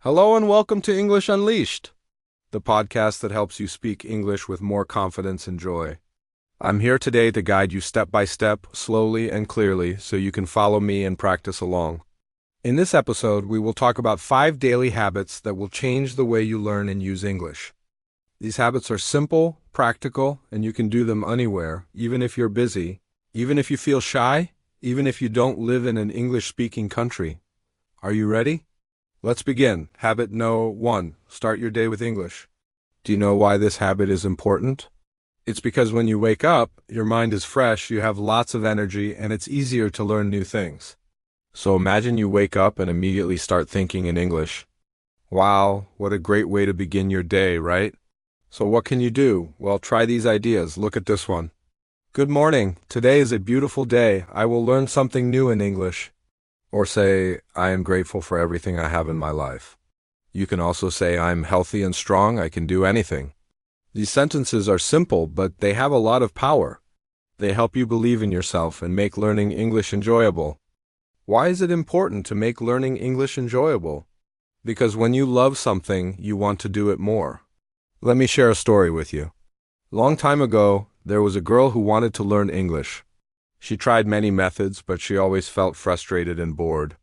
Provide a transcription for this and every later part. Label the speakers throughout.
Speaker 1: Hello and welcome to English Unleashed, the podcast that helps you speak English with more confidence and joy. I'm here today to guide you step by step, slowly and clearly, so you can follow me and practice along. In this episode, we will talk about 5 daily habits that will change the way you learn and use English. These habits are simple, practical, and you can do them anywhere, even if you're busy, even if you feel shy, even if you don't live in an English-speaking country. Are you ready? Let's begin. Habit No. 1. Start your day with English. Do you know why this habit is important? It's because when you wake up, your mind is fresh, you have lots of energy, and it's easier to learn new things. So imagine you wake up and immediately start thinking in English. Wow, what a great way to begin your day, right? So what can you do? Well, try these ideas. Look at this one. Good morning. Today is a beautiful day. I will learn something new in English. Or say, I am grateful for everything I have in my life. You can also say, I'm healthy and strong, I can do anything. These sentences are simple, but they have a lot of power. They help you believe in yourself and make learning English enjoyable. Why is it important to make learning English enjoyable? Because when you love something, you want to do it more. Let me share a story with you. Long time ago, there was a girl who wanted to learn English. She tried many methods, but she always felt frustrated and bored.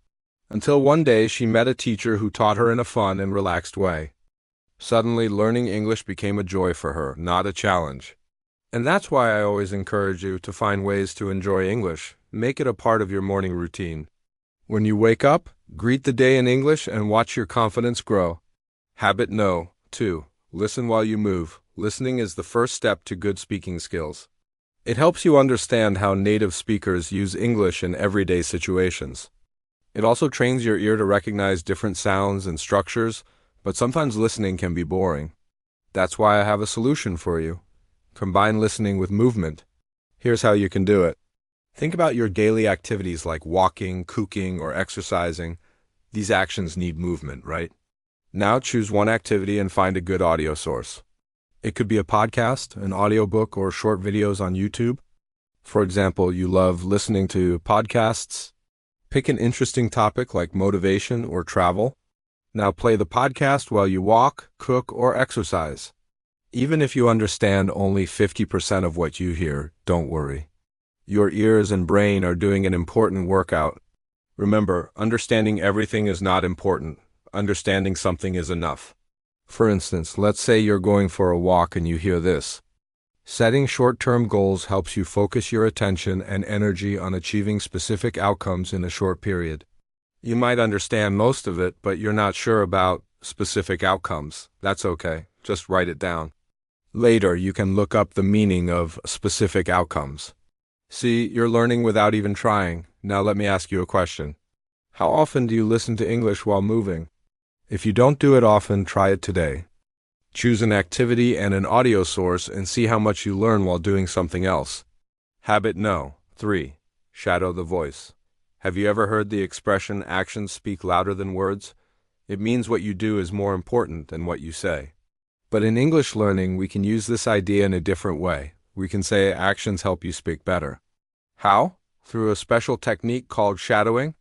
Speaker 1: Until one day she met a teacher who taught her in a fun and relaxed way. Suddenly, learning English became a joy for her, not a challenge. And that's why I always encourage you to find ways to enjoy English. Make it a part of your morning routine. When you wake up, greet the day in English and watch your confidence grow. Habit No. 2. Listen while you move. Listening is the first step to good speaking skills. It helps you understand how native speakers use English in everyday situations. It also trains your ear to recognize different sounds and structures, but sometimes listening can be boring. That's why I have a solution for you. Combine listening with movement. Here's how you can do it. Think about your daily activities like walking, cooking, or exercising. These actions need movement, right? Now choose one activity and find a good audio source. It could be a podcast, an audiobook, or short videos on YouTube. For example, you love listening to podcasts. Pick an interesting topic like motivation or travel. Now play the podcast while you walk, cook, or exercise. Even if you understand only 50% of what you hear, don't worry. Your ears and brain are doing an important workout. Remember, understanding everything is not important. Understanding something is enough. For instance, let's say you're going for a walk and you hear this. Setting short-term goals helps you focus your attention and energy on achieving specific outcomes in a short period. You might understand most of it, but you're not sure about specific outcomes. That's okay. Just write it down. Later, you can look up the meaning of specific outcomes. See, you're learning without even trying. Now let me ask you a question. How often do you listen to English while moving? If you don't do it often, try it today. Choose an activity and an audio source and see how much you learn while doing something else. Habit No. 3. Shadow the voice. Have you ever heard the expression, actions speak louder than words? It means what you do is more important than what you say. But in English learning, we can use this idea in a different way. We can say actions help you speak better. How? Through a special technique called shadowing.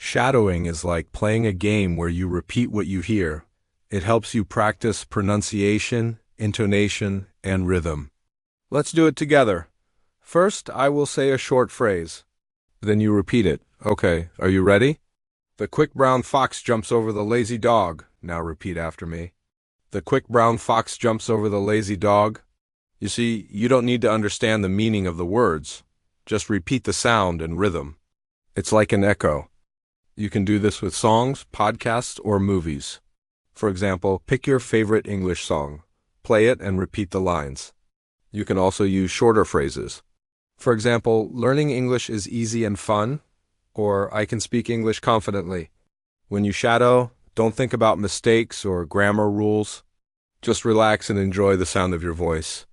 Speaker 1: Shadowing is like playing a game where you repeat what you hear. It helps you practice pronunciation, intonation, and rhythm. Let's do it together. First, I will say a short phrase. Then you repeat it. Okay, are you ready? The quick brown fox jumps over the lazy dog. Now repeat after me. The quick brown fox jumps over the lazy dog. You see, you don't need to understand the meaning of the words. Just repeat the sound and rhythm. It's like an echo. You can do this with songs, podcasts, or movies. For example, pick your favorite English song. Play it and repeat the lines. You can also use shorter phrases. For example, learning English is easy and fun, or I can speak English confidently. When you shadow, don't think about mistakes or grammar rules. Just relax and enjoy the sound of your voice.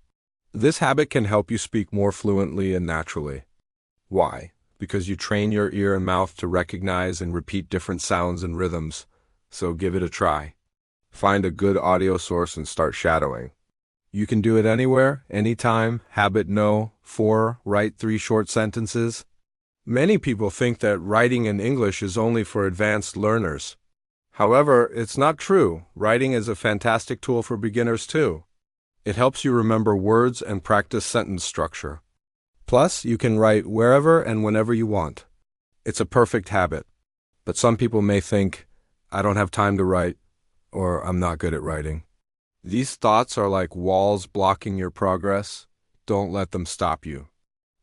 Speaker 1: This habit can help you speak more fluently and naturally. Why? Because you train your ear and mouth to recognize and repeat different sounds and rhythms, so give it a try. Find a good audio source and start shadowing. You can do it anywhere, anytime. Habit No. 4. Write 3 short sentences. Many people think that writing in English is only for advanced learners. However, it's not true. Writing is a fantastic tool for beginners too. It helps you remember words and practice sentence structure. Plus, you can write wherever and whenever you want. It's a perfect habit. But some people may think, I don't have time to write, or I'm not good at writing. These thoughts are like walls blocking your progress. Don't let them stop you.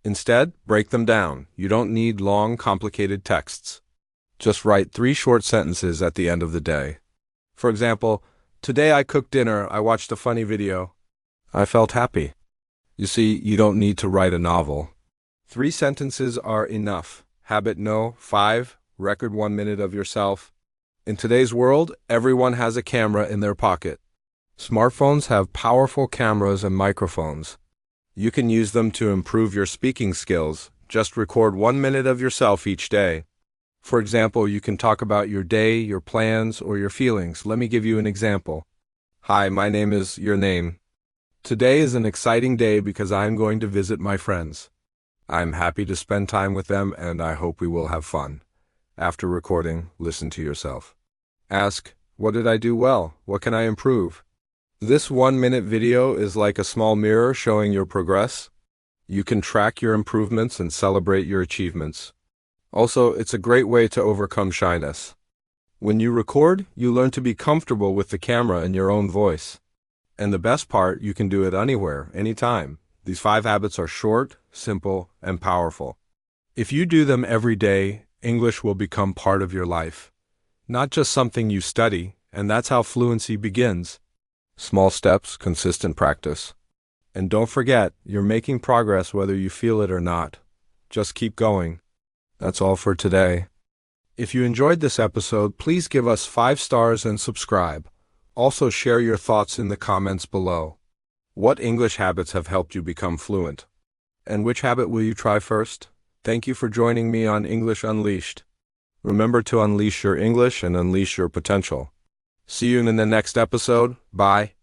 Speaker 1: Instead, break them down. You don't need long, complicated texts. Just write 3 short sentences at the end of the day. For example, today I cooked dinner, I watched a funny video. I felt happy. You see, you don't need to write a novel. 3 sentences are enough. Habit no. 5. Record 1 minute of yourself. In today's world, everyone has a camera in their pocket. Smartphones have powerful cameras and microphones. You can use them to improve your speaking skills. Just record 1 minute of yourself each day. For example, you can talk about your day, your plans, or your feelings. Let me give you an example. Hi, my name is your name. Today is an exciting day because I'm going to visit my friends. I'm happy to spend time with them and I hope we will have fun. After recording, listen to yourself. Ask, what did I do well? What can I improve? This 1-minute video is like a small mirror showing your progress. You can track your improvements and celebrate your achievements. Also, it's a great way to overcome shyness. When you record, you learn to be comfortable with the camera and your own voice. And the best part, you can do it anywhere, anytime. These 5 habits are short, simple, and powerful. If you do them every day, English will become part of your life. Not just something you study, and that's how fluency begins. Small steps, consistent practice. And don't forget, you're making progress whether you feel it or not. Just keep going. That's all for today. If you enjoyed this episode, please give us 5 stars and subscribe. Also share your thoughts in the comments below. What English habits have helped you become fluent? And which habit will you try first? Thank you for joining me on English Unleashed. Remember to unleash your English and unleash your potential. See you in the next episode. Bye.